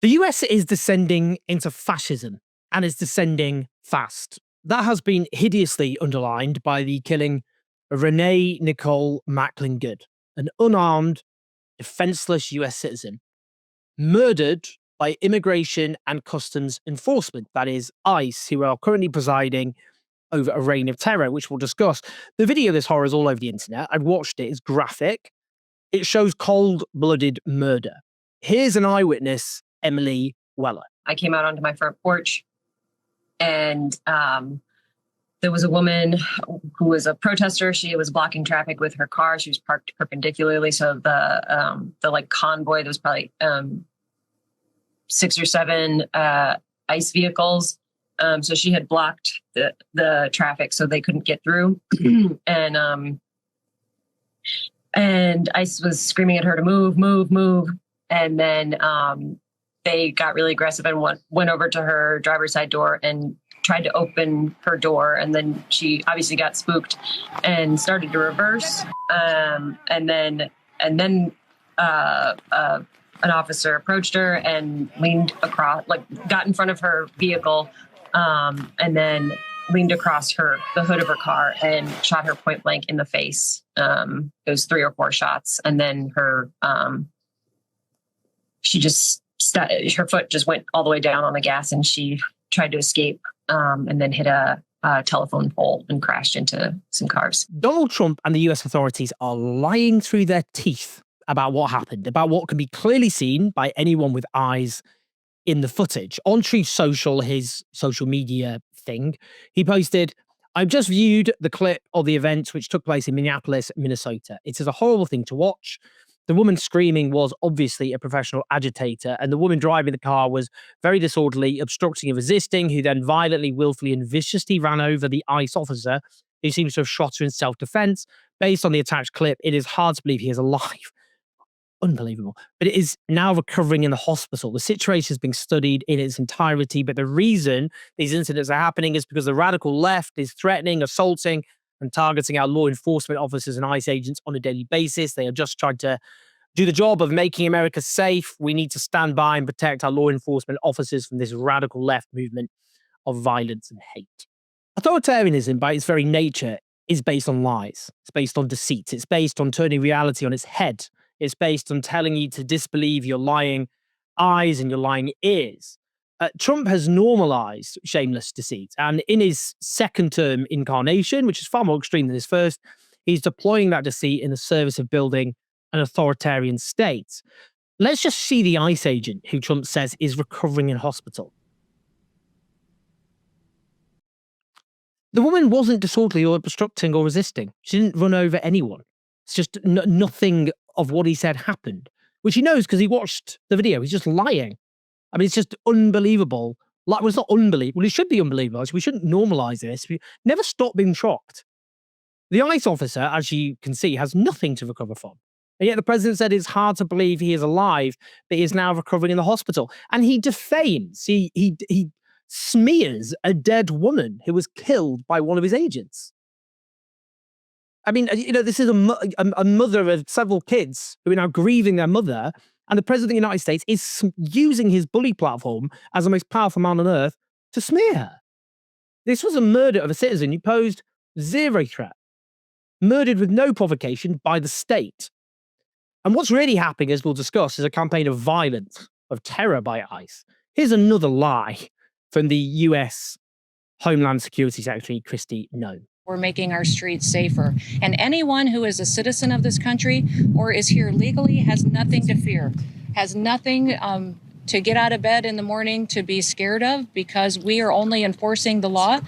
The US is descending into fascism and is descending fast. That has been hideously underlined by the killing of Renee Nicole Good, an unarmed, defenseless US citizen, murdered by Immigration and Customs Enforcement, that is ICE, who are currently presiding over a reign of terror, which we'll discuss. The video of this horror is all over the internet. I've watched it. It's graphic. It shows cold-blooded murder. Here's an eyewitness, Emily Weller. I came out onto my front porch and there was a woman who was a protester. She was blocking traffic with her car. She was parked perpendicularly. So the like convoy, there was probably 6 or 7 ICE vehicles. So she had blocked the traffic so they couldn't get through. And ICE was screaming at her to move, move, move. And then they got really aggressive and went over to her driver's side door and tried to open her door. And then she obviously got spooked and started to reverse. And then an officer approached her and leaned across, like got in front of her vehicle, and then leaned across the hood of her car and shot her point blank in the face. It was 3 or 4 shots. And then her foot just went all the way down on the gas and she tried to escape, and then hit a telephone pole and crashed into some cars. Donald Trump and the US authorities are lying through their teeth about what happened, about what can be clearly seen by anyone with eyes in the footage. On Truth Social, his social media thing, he posted, "I've just viewed the clip of the events which took place in Minneapolis, Minnesota. It is a horrible thing to watch. The woman screaming was obviously a professional agitator, and the woman driving the car was very disorderly, obstructing and resisting, who then violently, willfully, and viciously ran over the ICE officer, who seems to have shot her in self-defense. Based on the attached clip, it is hard to believe he is alive." Unbelievable. But it is now recovering in the hospital. The situation is being studied in its entirety, but the reason these incidents are happening is because the radical left is threatening, assaulting, and targeting our law enforcement officers and ICE agents on a daily basis. They are just trying to do the job of making America safe. We need to stand by and protect our law enforcement officers from this radical left movement of violence and hate. Authoritarianism, by its very nature, is based on lies. It's based on deceit. It's based on turning reality on its head. It's based on telling you to disbelieve your lying eyes and your lying ears. Trump has normalized shameless deceit. And in his second term incarnation, which is far more extreme than his first, he's deploying that deceit in the service of building an authoritarian state. Let's just see the ICE agent who Trump says is recovering in hospital. The woman wasn't disorderly or obstructing or resisting. She didn't run over anyone. It's just nothing of what he said happened, which he knows because he watched the video. He's just lying. I mean, it's just unbelievable. Like, well, it's not unbelievable. It should be unbelievable. We shouldn't normalize this. We never stop being shocked. The ICE officer, as you can see, has nothing to recover from. And yet the president said it's hard to believe he is alive, but he is now recovering in the hospital. And he defames, he smears a dead woman who was killed by one of his agents. I mean, this is a mother of several kids who are now grieving their mother, and the president of the United States is using his bully platform as the most powerful man on earth to smear her. This was a murder of a citizen who posed zero threat, murdered with no provocation by the state. And what's really happening, as we'll discuss, is a campaign of violence, of terror by ICE. Here's another lie from the US Homeland Security Secretary, Kristi Noem. We're making our streets safer. And anyone who is a citizen of this country or is here legally has nothing to fear, has nothing to get out of bed in the morning to be scared of, because we are only enforcing the law.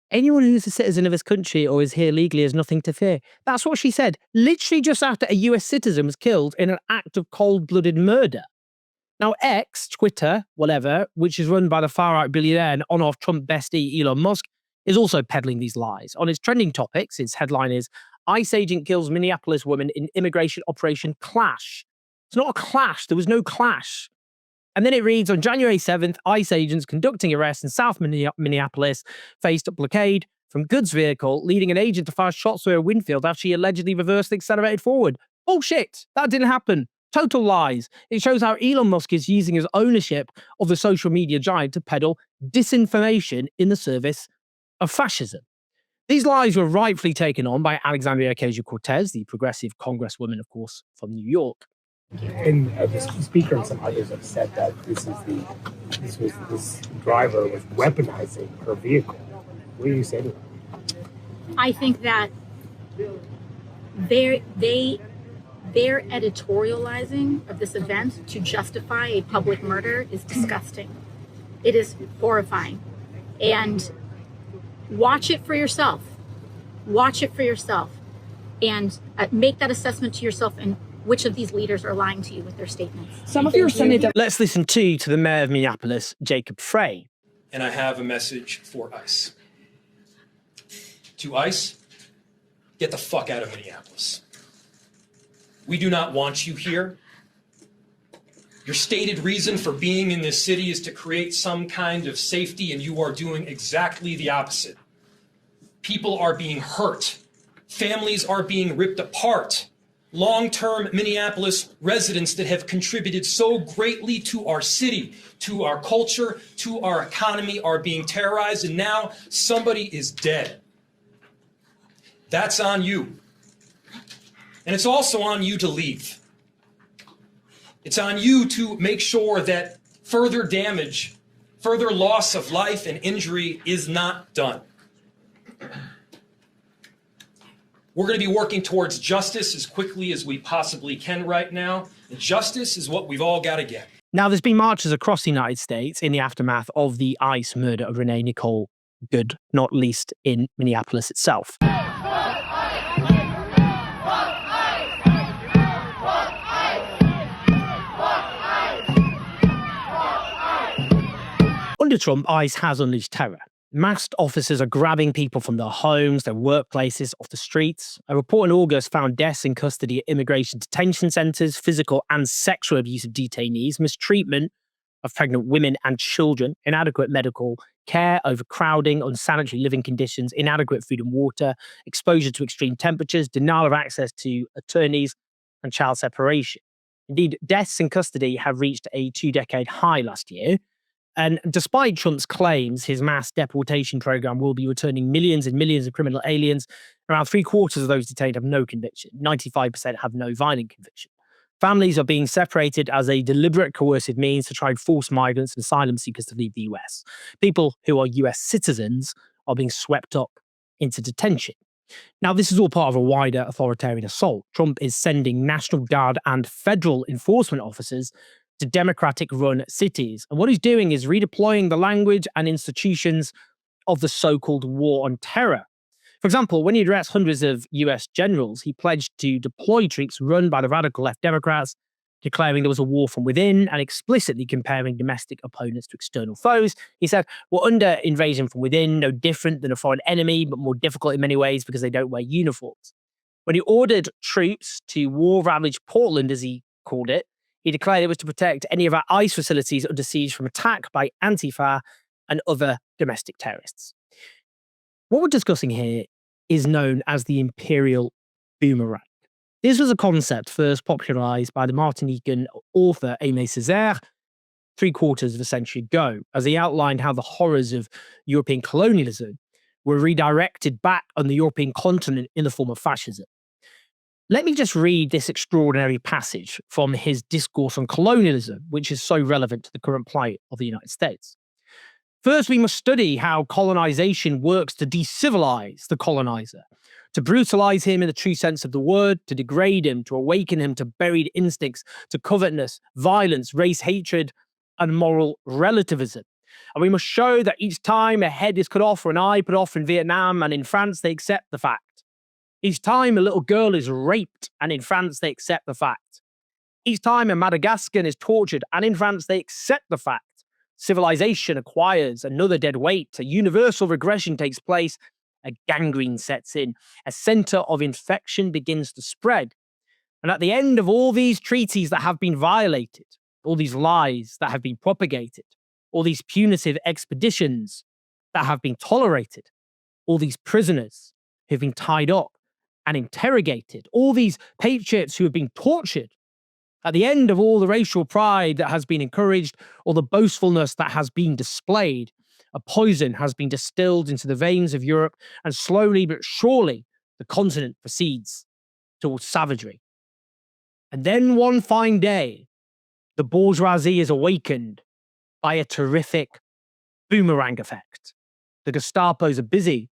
Anyone who is a citizen of this country or is here legally has nothing to fear. That's what she said, literally just after a US citizen was killed in an act of cold-blooded murder. Now, X, Twitter, whatever, which is run by the far-right billionaire and on-off Trump bestie Elon Musk, is also peddling these lies. On its trending topics, its headline is, ICE agent kills Minneapolis woman in immigration operation clash. It's not a clash. There was no clash. And then it reads, on January 7th, ICE agents conducting arrests in South Minneapolis faced a blockade from Good's vehicle, leading an agent to fire shots through a windshield after she allegedly reversed and accelerated forward. Bullshit. That didn't happen. Total lies. It shows how Elon Musk is using his ownership of the social media giant to peddle disinformation in the service of fascism. These lies were rightfully taken on by Alexandria Ocasio-Cortez, the progressive congresswoman, of course, from New York. And the speaker and some others have said that this driver was weaponizing her vehicle. What do you say to that? I think that they're editorializing of this event to justify a public murder is disgusting. It is horrifying. And watch it for yourself. Watch it for yourself. And make that assessment to yourself and which of these leaders are lying to you with their statements. Some of your senators. Let's listen to the mayor of Minneapolis, Jacob Frey. And I have a message for ICE. To ICE, get the fuck out of Minneapolis. We do not want you here. Your stated reason for being in this city is to create some kind of safety, and you are doing exactly the opposite. People are being hurt. Families are being ripped apart. Long-term Minneapolis residents that have contributed so greatly to our city, to our culture, to our economy are being terrorized, and now somebody is dead. That's on you. And it's also on you to leave. It's on you to make sure that further damage, further loss of life and injury is not done. We're going to be working towards justice as quickly as we possibly can right now. And justice is what we've all got to get. Now, there's been marches across the United States in the aftermath of the ICE murder of Renee Nicole Good, not least in Minneapolis itself. Under Trump, ICE has unleashed terror. Masked officers are grabbing people from their homes, their workplaces, off the streets. A report in August found deaths in custody at immigration detention centres, physical and sexual abuse of detainees, mistreatment of pregnant women and children, inadequate medical care, overcrowding, unsanitary living conditions, inadequate food and water, exposure to extreme temperatures, denial of access to attorneys, and child separation. Indeed, deaths in custody have reached a 2-decade high last year. And despite Trump's claims his mass deportation program will be returning millions and millions of criminal aliens, around 3/4 of those detained have no conviction. 95% have no violent conviction. Families are being separated as a deliberate coercive means to try and force migrants and asylum seekers to leave the US. People who are US citizens are being swept up into detention. Now, this is all part of a wider authoritarian assault. Trump is sending National Guard and federal enforcement officers to Democratic-run cities. And what he's doing is redeploying the language and institutions of the so-called war on terror. For example, when he addressed hundreds of US generals, he pledged to deploy troops run by the radical left Democrats, declaring there was a war from within and explicitly comparing domestic opponents to external foes. He said, we're under invasion from within, no different than a foreign enemy, but more difficult in many ways because they don't wear uniforms. When he ordered troops to war-ravaged Portland, as he called it, he declared it was to protect any of our ICE facilities under siege from attack by Antifa and other domestic terrorists. What we're discussing here is known as the imperial boomerang. This was a concept first popularized by the Martinican author Aimé Césaire 3/4 of a century ago, as he outlined how the horrors of European colonialism were redirected back on the European continent in the form of fascism. Let me just read this extraordinary passage from his Discourse on Colonialism, which is so relevant to the current plight of the United States. First, we must study how colonization works to decivilize the colonizer, to brutalize him in the true sense of the word, to degrade him, to awaken him to buried instincts, to covetousness, violence, race hatred, and moral relativism. And we must show that each time a head is cut off or an eye put off in Vietnam and in France, they accept the fact. Each time a little girl is raped, and in France they accept the fact. Each time a Madagascan is tortured, and in France they accept the fact. Civilization acquires another dead weight, a universal regression takes place, a gangrene sets in, a center of infection begins to spread. And at the end of all these treaties that have been violated, all these lies that have been propagated, all these punitive expeditions that have been tolerated, all these prisoners who've been tied up and interrogated, all these patriots who have been tortured, At the end of all the racial pride that has been encouraged, or the boastfulness that has been displayed, a poison has been distilled into the veins of Europe, and slowly but surely the continent proceeds towards savagery. And then one fine day, the bourgeoisie is awakened by a terrific boomerang effect. The Gestapos are busy,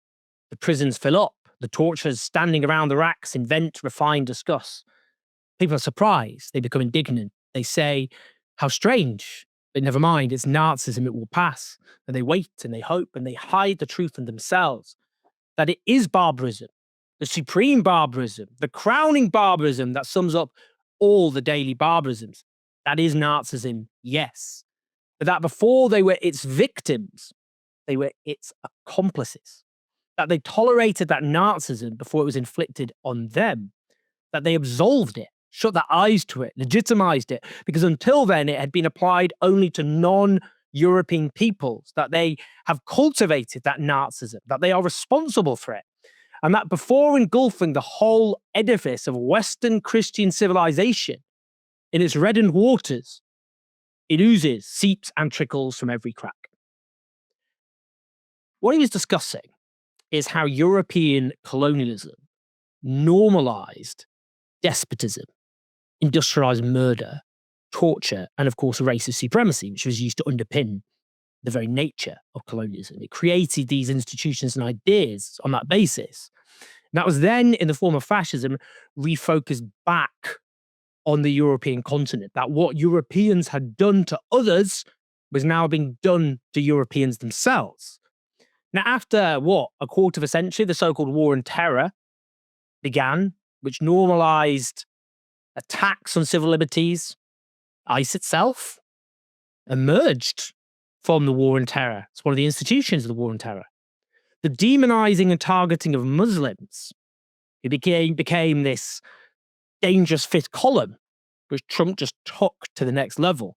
the prisons fill up, the torturers standing around the racks invent, refine, discuss. People are surprised, they become indignant. They say, how strange, but never mind, it's Nazism, it will pass. And they wait and they hope and they hide the truth in themselves, that it is barbarism, the supreme barbarism, the crowning barbarism that sums up all the daily barbarisms. That is Nazism, yes. But that before they were its victims, they were its accomplices. That they tolerated that Nazism before it was inflicted on them. That they absolved it, shut their eyes to it, legitimized it, because until then it had been applied only to non-European peoples, that they have cultivated that Nazism, that they are responsible for it, and that before engulfing the whole edifice of Western Christian civilization in its reddened waters, it oozes, seeps, and trickles from every crack. What he was discussing is how European colonialism normalized despotism, industrialized murder, torture, and of course racist supremacy, which was used to underpin the very nature of colonialism. It created these institutions and ideas on that basis. And that was then, in the form of fascism, refocused back on the European continent, that what Europeans had done to others was now being done to Europeans themselves. Now, after a quarter of a century, the so-called War on Terror began, which normalized attacks on civil liberties. ICE itself emerged from the War on Terror. It's one of the institutions of the War on Terror. The demonizing and targeting of Muslims, it became this dangerous fifth column, which Trump just took to the next level.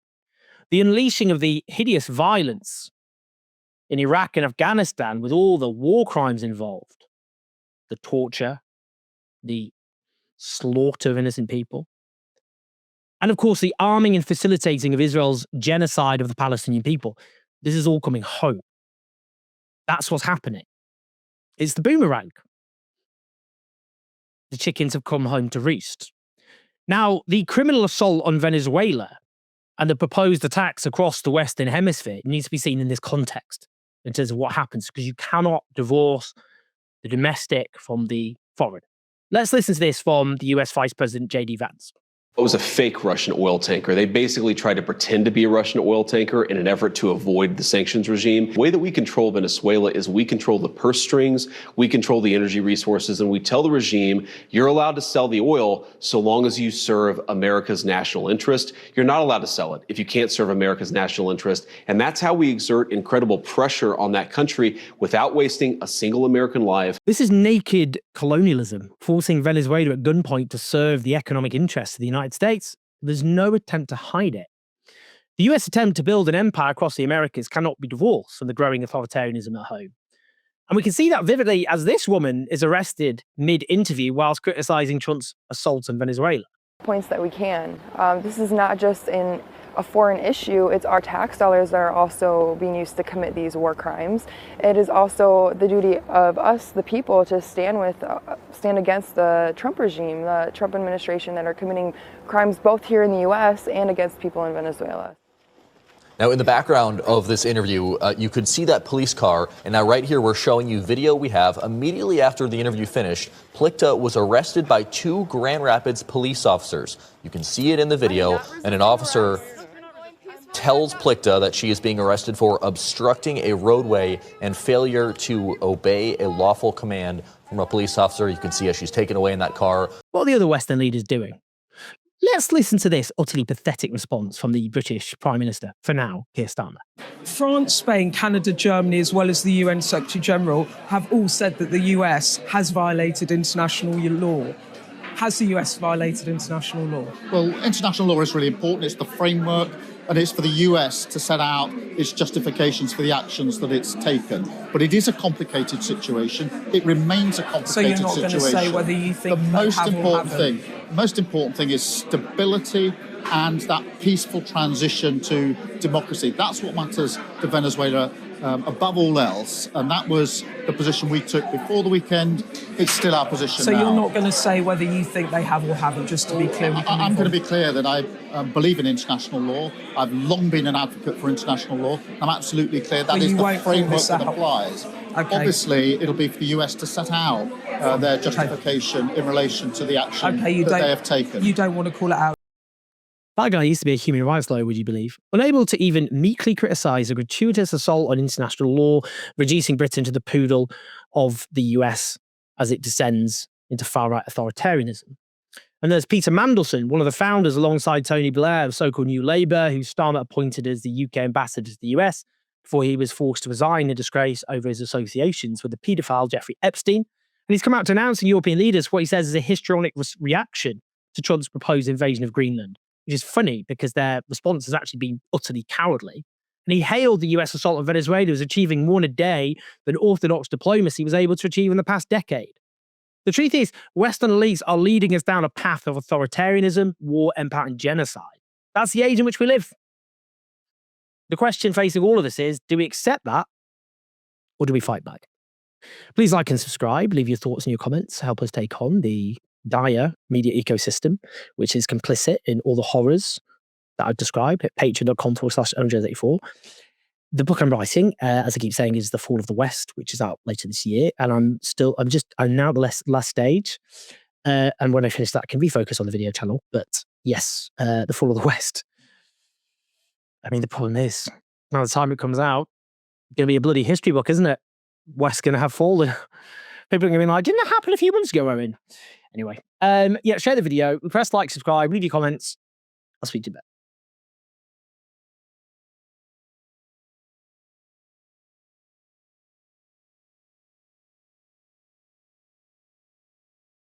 The unleashing of the hideous violence in Iraq and Afghanistan, with all the war crimes involved, the torture, the slaughter of innocent people, and of course the arming and facilitating of Israel's genocide of the Palestinian people. This is all coming home. That's what's happening. It's the boomerang. The chickens have come home to roost. Now, the criminal assault on Venezuela and the proposed attacks across the Western Hemisphere needs to be seen in this context in terms of what happens, because you cannot divorce the domestic from the foreign. Let's listen to this from the US Vice President J.D. Vance. It was a fake Russian oil tanker. They basically tried to pretend to be a Russian oil tanker in an effort to avoid the sanctions regime. The way that we control Venezuela is we control the purse strings, we control the energy resources, and we tell the regime, you're allowed to sell the oil so long as you serve America's national interest. You're not allowed to sell it if you can't serve America's national interest. And that's how we exert incredible pressure on that country without wasting a single American life. This is naked colonialism, forcing Venezuela at gunpoint to serve the economic interests of the United States. There's no attempt to hide it. The US attempt to build an empire across the Americas cannot be divorced from the growing authoritarianism at home. And we can see that vividly as this woman is arrested mid-interview whilst criticizing Trump's assault on Venezuela. Points that we can. This is not just in a foreign issue, it's our tax dollars that are also being used to commit these war crimes. It is also the duty of us, the people, to stand against the Trump regime, the Trump administration, that are committing crimes both here in the US and against people in Venezuela. Now, in the background of this interview, you could see that police car. And now right here, we're showing you video we have immediately after the interview finished. Plickta was arrested by 2 Grand Rapids police officers. You can see it in the video, and an officer tells Plickta that she is being arrested for obstructing a roadway and failure to obey a lawful command from a police officer. You can see as she's taken away in that car. What are the other Western leaders doing? Let's listen to this utterly pathetic response from the British Prime Minister, for now, Keir Starmer. France, Spain, Canada, Germany, as well as the UN Secretary General have all said that the US has violated international law. Has the US violated international law? Well, international law is really important. It's the framework, and it's for the US to set out its justifications for the actions that it's taken. But it is a complicated situation. It remains a complicated situation. So you're not going to say whether you think the most important thing is stability and that peaceful transition to democracy. That's what matters to Venezuela above all else. And that was the position we took before the weekend. It's still our position So now. you're not going to say whether you think they have or haven't, just to be clear? I'm going to be clear that I believe in international law. I've long been an advocate for international law. I'm absolutely clear that is the framework that applies. Okay. Obviously, it'll be for the US to set out their justification in relation to the action that they have taken. You don't want to call it out? That guy used to be a human rights lawyer, would you believe? Unable to even meekly criticise a gratuitous assault on international law, reducing Britain to the poodle of the US as it descends into far-right authoritarianism. And there's Peter Mandelson, one of the founders alongside Tony Blair of so-called New Labour, who Starmer appointed as the UK ambassador to the US before he was forced to resign in disgrace over his associations with the paedophile Jeffrey Epstein. And he's come out to announce to European leaders what he says is a histrionic reaction to Trump's proposed invasion of Greenland, which is funny because their response has actually been utterly cowardly. And he hailed the US assault on Venezuela as achieving more in a day than orthodox diplomacy was able to achieve in the past decade. The truth is, Western elites are leading us down a path of authoritarianism, war, empire, and genocide. That's the age in which we live. The question facing all of us is, do we accept that, or do we fight back? Please like and subscribe, leave your thoughts and your comments, help us take on the dire media ecosystem, which is complicit in all the horrors that I've described at patreon.com/OJ84. The book I'm writing, as I keep saying, is The Fall of the West, which is out later this year. And I'm now at the last stage. And when I finish that, I can refocus on the video channel. But yes, The Fall of the West. I mean, the problem is, by the time it comes out, it's going to be a bloody history book, isn't it? West's going to have fallen. People are going to be like, didn't that happen a few months ago, Owen? Anyway, yeah, share the video, press like, subscribe, leave your comments. I'll speak to you in a bit.